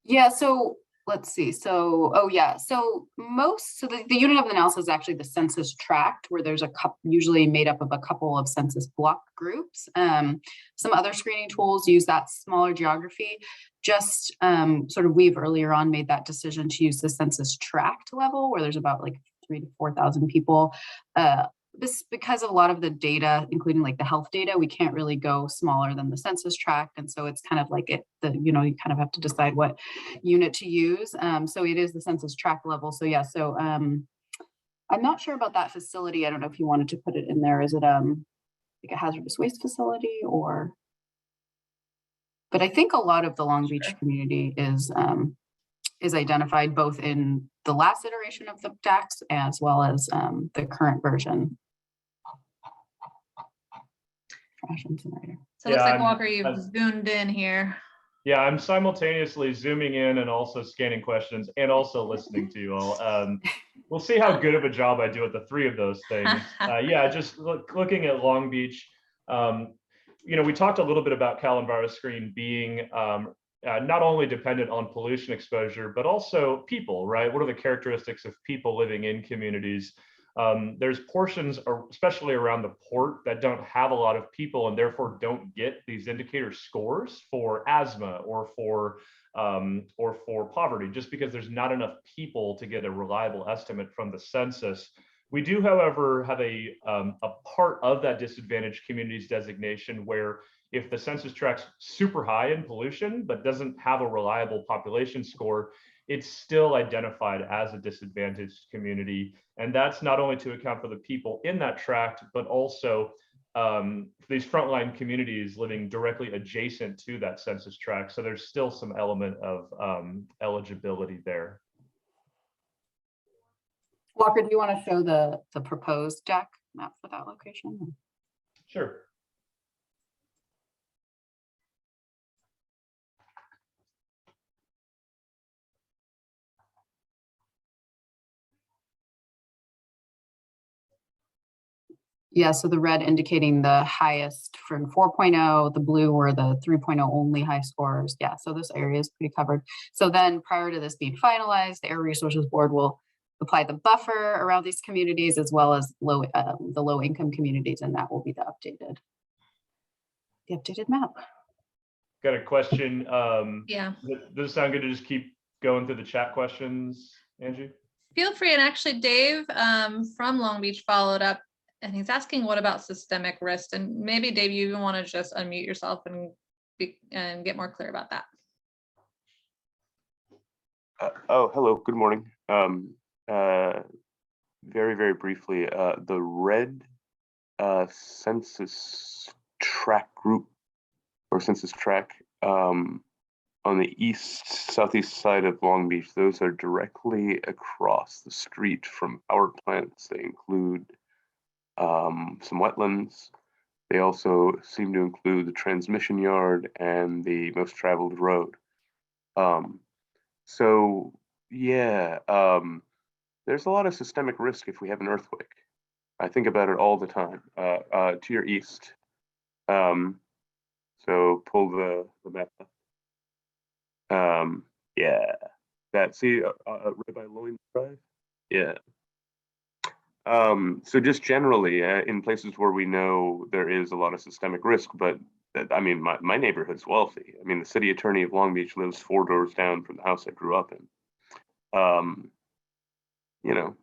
Yeah, so let's see. So, the unit of analysis is actually the census tract, where there's usually made up of a couple of census block groups. Some other screening tools use that smaller geography. Just we've earlier on made that decision to use the census tract level, where there's about like 3,000 to 4,000 people. This because a lot of the data, including like the health data, we can't really go smaller than the census tract, and so it's kind of like you kind of have to decide what unit to use. So it is the census tract level. So I'm not sure about that facility. I don't know if you wanted to put it in there. Is it like a hazardous waste facility or? But I think a lot of the Long Beach community is identified both in the last iteration of the DAX as well as the current version. Trash incinerator. So it looks Yeah, like Walker, you've zoomed in here. Yeah, I'm simultaneously zooming in and also scanning questions and also listening to you all. We'll see how good of a job I do at the three of those things. Yeah, just looking at Long Beach, you know, we talked a little bit about CalEnviro Screen being not only dependent on pollution exposure, but also people, right? What are the characteristics of people living in communities? There's portions, especially around the port, that don't have a lot of people and therefore don't get these indicator scores for asthma or for poverty, just because there's not enough people to get a reliable estimate from the census. We do, however, have a part of that disadvantaged communities designation where if the census tracts super high in pollution, but doesn't have a reliable population score, it's still identified as a disadvantaged community. And that's not only to account for the people in that tract, but also these frontline communities living directly adjacent to that census tract. So there's still some element of eligibility there. Walker, do you want to show the proposed deck map for that location? Sure. Yeah, so the red indicating the highest from 4.0, the blue were the 3.0 only high scores. Yeah, so this area is pretty covered. So then prior to this being finalized, the Air Resources Board will apply the buffer around these communities as well as the low income communities, and that will be the updated map. Got a question. Yeah. Does it sound good to just keep going through the chat questions, Angie? Feel free. And actually, Dave from Long Beach followed up and he's asking, what about systemic risk? And maybe, Dave, you even want to just unmute yourself and get more clear about that. Hello, good morning. Very, very briefly, the red census tract group or census tract on the southeast side of Long Beach, those are directly across the street from power plants. They include some wetlands. They also seem to include the transmission yard and the most traveled road. So yeah, there's a lot of systemic risk if we have an earthquake. I think about it all the time. To your east. So pull the map up. Yeah, that, see, right by Loin Drive? Yeah. So just generally, in places where we know there is a lot of systemic risk, but I mean, my neighborhood's wealthy. I mean, the city attorney of Long Beach lives 4 doors down from the house I grew up in. You know,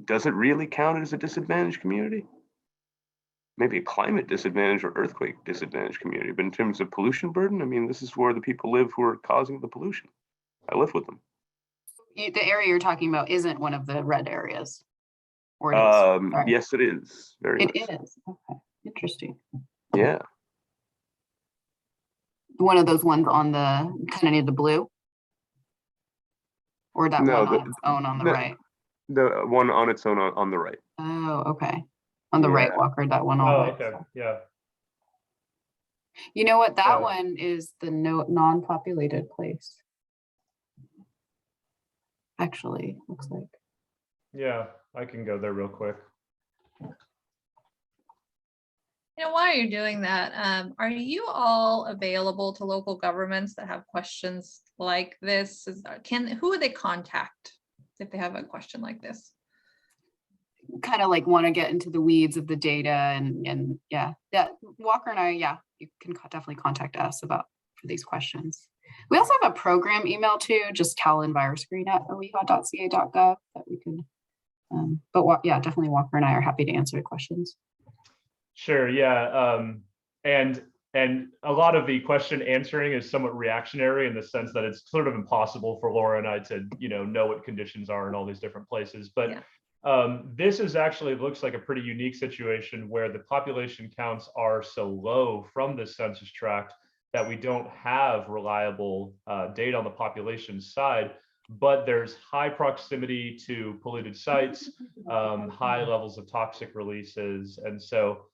does it really count as a disadvantaged community? Maybe a climate disadvantage or earthquake disadvantaged community, but in terms of pollution burden, I mean, this is where the people live who are causing the pollution. I live with them. The area you're talking about isn't one of the red areas. Or it is? Yes, it is. Very It much. is. Okay, interesting. Yeah. One of those ones on the kind of near the blue, or that No, one on its own on the right. The one on its own on the right. Oh, okay. On the right, Yeah. Walker, that one on Oh, the right. okay. Yeah. You know what? That Yeah. one is the non-populated place. Actually, looks like. Yeah, I can go there real quick. You know, while you're doing that, are you all available to local governments that have questions like this? Who would they contact if they have a question like this? Kind of like want to get into the weeds of the data and yeah, that Walker and I, yeah, you can definitely contact us for these questions. We also have a program email too, just CalEnviroScreen@oehha.ca.gov that we can, yeah, definitely Walker and I are happy to answer the questions. Sure. Yeah. And a lot of the question answering is somewhat reactionary in the sense that it's sort of impossible for Laura and I to, know what conditions are in all these different places. But This is actually looks like a pretty unique situation where the population counts are so low from the census tract that we don't have reliable data on the population side, but there's high proximity to polluted sites, high levels of toxic releases. And so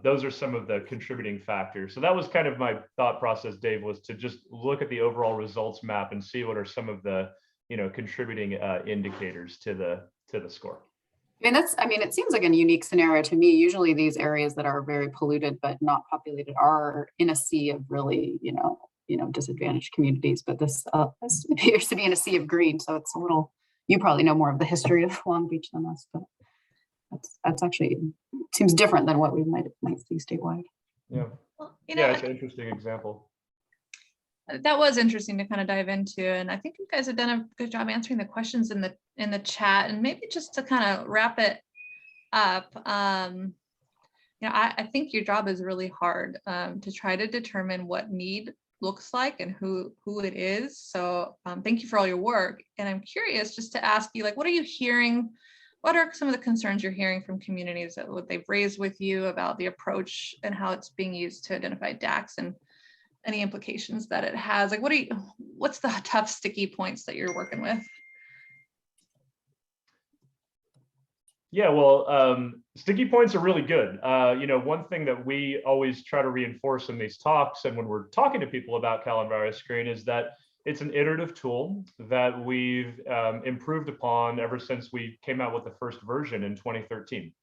those are some of the contributing factors. So that was kind of my thought process, Dave, was to just look at the overall results map and see what are some of the, contributing indicators to the score. I mean, it seems like a unique scenario to me. Usually these areas that are very polluted but not populated are in a sea of really, disadvantaged communities. But this appears to be in a sea of green. So it's a little, you probably know more of the history of Long Beach than us, but that's actually seems different than what we might see statewide. Yeah. Well, It's an interesting example. That was interesting to kind of dive into, and I think you guys have done a good job answering the questions in the chat. And maybe just to kind of wrap it up, I think your job is really hard to try to determine what need looks like and who it is. So thank you for all your work. And I'm curious just to ask you, what are you hearing? What are some of the concerns you're hearing from communities that what they've raised with you about the approach and how it's being used to identify DACs and any implications that it has? What's the tough, sticky points that you're working with? Yeah, well, sticky points are really good. One thing that we always try to reinforce in these talks and when we're talking to people about CalEnviroScreen is that it's an iterative tool that we've improved upon ever since we came out with the first version in 2013.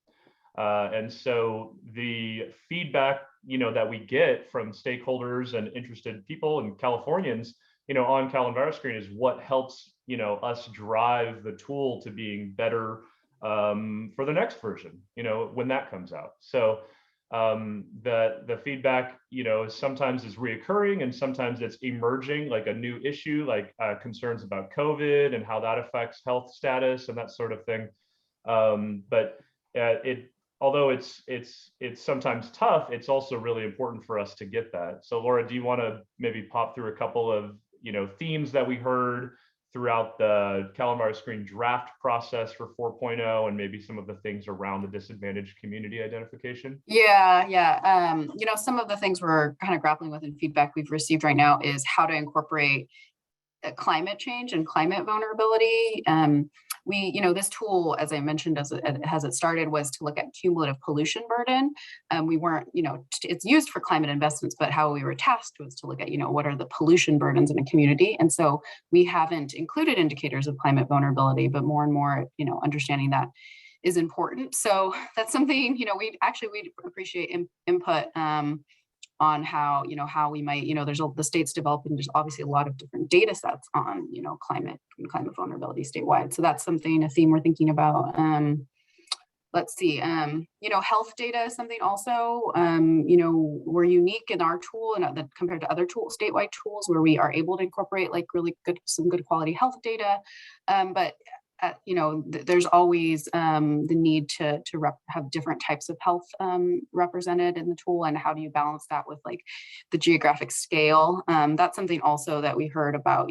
And so the feedback, that we get from stakeholders and interested people and Californians, on CalEnviroScreen is what helps, us drive the tool to being better for the next version, when that comes out. So the feedback, sometimes is reoccurring and sometimes it's emerging like a new issue, like concerns about COVID and how that affects health status and that sort of thing. But although it's sometimes tough, it's also really important for us to get that. So Laura, do you want to maybe pop through a couple of themes that we heard throughout the CalEnviroScreen draft process for 4.0 and maybe some of the things around the disadvantaged community identification? Yeah. Some of the things we're kind of grappling with and feedback we've received right now is how to incorporate climate change and climate vulnerability. This tool, as I mentioned, as it started, was to look at cumulative pollution burden. We weren't, it's used for climate investments, but how we were tasked was to look at, what are the pollution burdens in a community. And so we haven't included indicators of climate vulnerability, but more and more, understanding that is important. So that's something, we'd appreciate input on how we might, there's the state's developing, there's obviously a lot of different data sets on, climate and climate vulnerability statewide. So that's a theme we're thinking about. Let's see, health data is something also, we're unique in our tool and compared to other statewide tools where we are able to incorporate some good quality health data. But there's always the need to have different types of health represented in the tool, and how do you balance that with the geographic scale? That's something also that we heard about.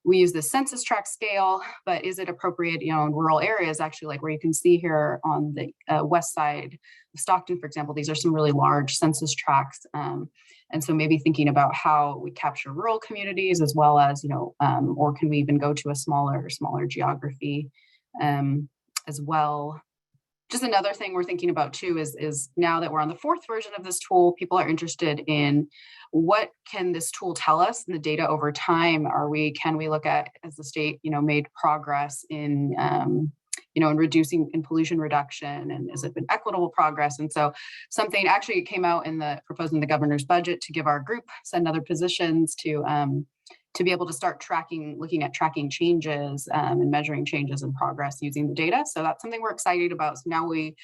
We use the census tract scale, but is it appropriate, in rural areas, actually, where you can see here on the west side of Stockton, for example, these are some really large census tracts. And so maybe thinking about how we capture rural communities as well as, or can we even go to a smaller geography as well. Just another thing we're thinking about too is now that we're on the 4th version of this tool, people are interested in what can this tool tell us in the data over time. Can we look at, as the state, made progress in, in reducing in pollution reduction, and has it been equitable progress? And so something actually came out in proposing the governor's budget to give our group send other positions to be able to start looking at tracking changes and measuring changes in progress using the data. So that's something we're excited about. So now we,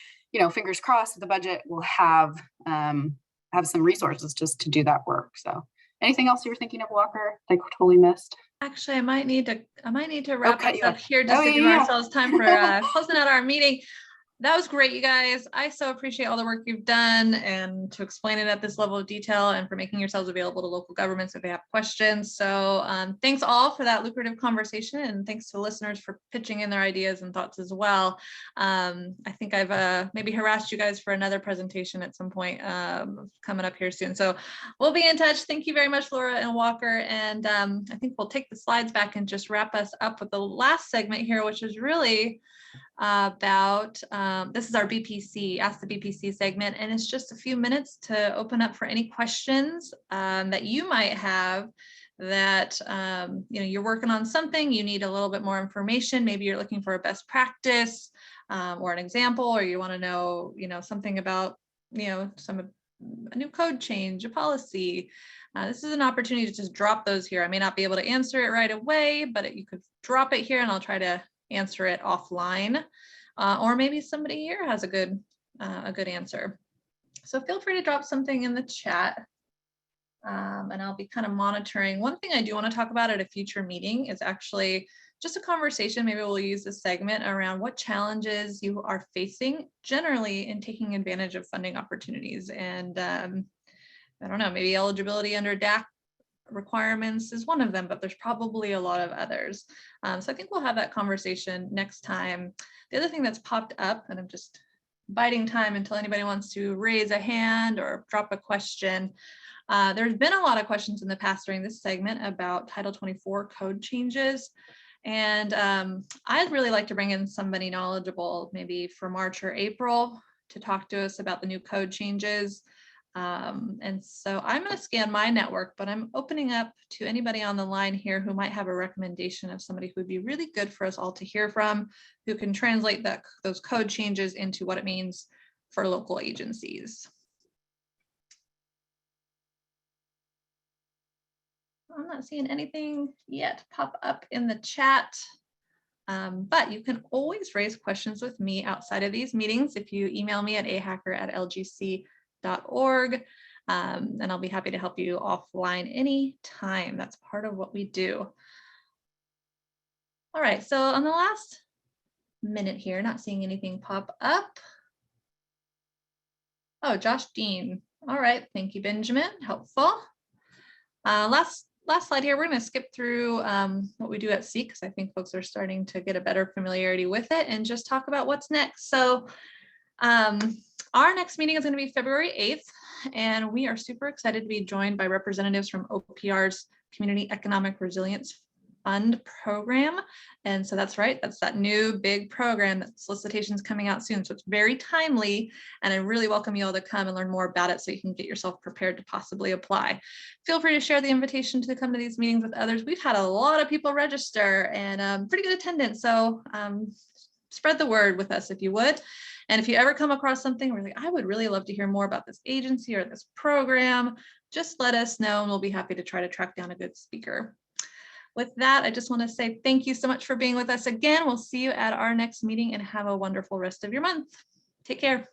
fingers crossed, the budget will have some resources just to do that work. So anything else you were thinking of, Walker? I totally missed. Actually, I might need to wrap us up here just to to give ourselves time for closing out our meeting. That was great, you guys. I so appreciate all the work you've done and to explain it at this level of detail and for making yourselves available to local governments if they have questions. So thanks all for that lucrative conversation, and thanks to listeners for pitching in their ideas and thoughts as well. I think I've maybe harassed you guys for another presentation at some point coming up here soon. So we'll be in touch. Thank you very much, Laura and Walker. And I think we'll take the slides back and just wrap us up with the last segment here, which is really about this is our BPC, Ask the BPC segment, and it's just a few minutes to open up for any questions that you might have that you're working on something, you need a little bit more information, maybe you're looking for a best practice or an example, or you want to know something about a new code change, a policy. This is an opportunity to just drop those here. I may not be able to answer it right away, but you could drop it here and I'll try to answer it offline, or maybe somebody here has a good answer. So feel free to drop something in the chat, and I'll be kind of monitoring. One thing I do want to talk about at a future meeting is actually just a conversation. Maybe we'll use this segment around what challenges you are facing generally in taking advantage of funding opportunities. And I don't know, maybe eligibility under DAC requirements is one of them, but there's probably a lot of others. So I think we'll have that conversation next time. The other thing that's popped up, and I'm just biding time until anybody wants to raise a hand or drop a question. There's been a lot of questions in the past during this segment about Title 24 code changes. And I'd really like to bring in somebody knowledgeable, maybe for March or April, to talk to us about the new code changes. And so I'm going to scan my network, but I'm opening up to anybody on the line here who might have a recommendation of somebody who would be really good for us all to hear from, who can translate those code changes into what it means for local agencies. I'm not seeing anything yet pop up in the chat, but you can always raise questions with me outside of these meetings if you email me at ahacker@lgc.org, and I'll be happy to help you offline anytime. That's part of what we do. All right, so on the last minute here, not seeing anything pop up. Oh, Josh Dean. All right, thank you, Benjamin. Helpful. Last slide here, we're going to skip through what we do at SEEK, because I think folks are starting to get a better familiarity with it, and just talk about what's next. So our next meeting is going to be February 8th, and we are super excited to be joined by representatives from OPR's Community Economic Resilience Fund program. And so that's right, that's that new big program. That solicitation's coming out soon, so it's very timely, and I really welcome you all to come and learn more about it so you can get yourself prepared to possibly apply. Feel free to share the invitation to come to these meetings with others. We've had a lot of people register, and pretty good attendance, so spread the word with us if you would. And if you ever come across something where you're like, I would really love to hear more about this agency or this program, just let us know and we'll be happy to try to track down a good speaker. With that, I just want to say thank you so much for being with us again. We'll see you at our next meeting, and have a wonderful rest of your month. Take care.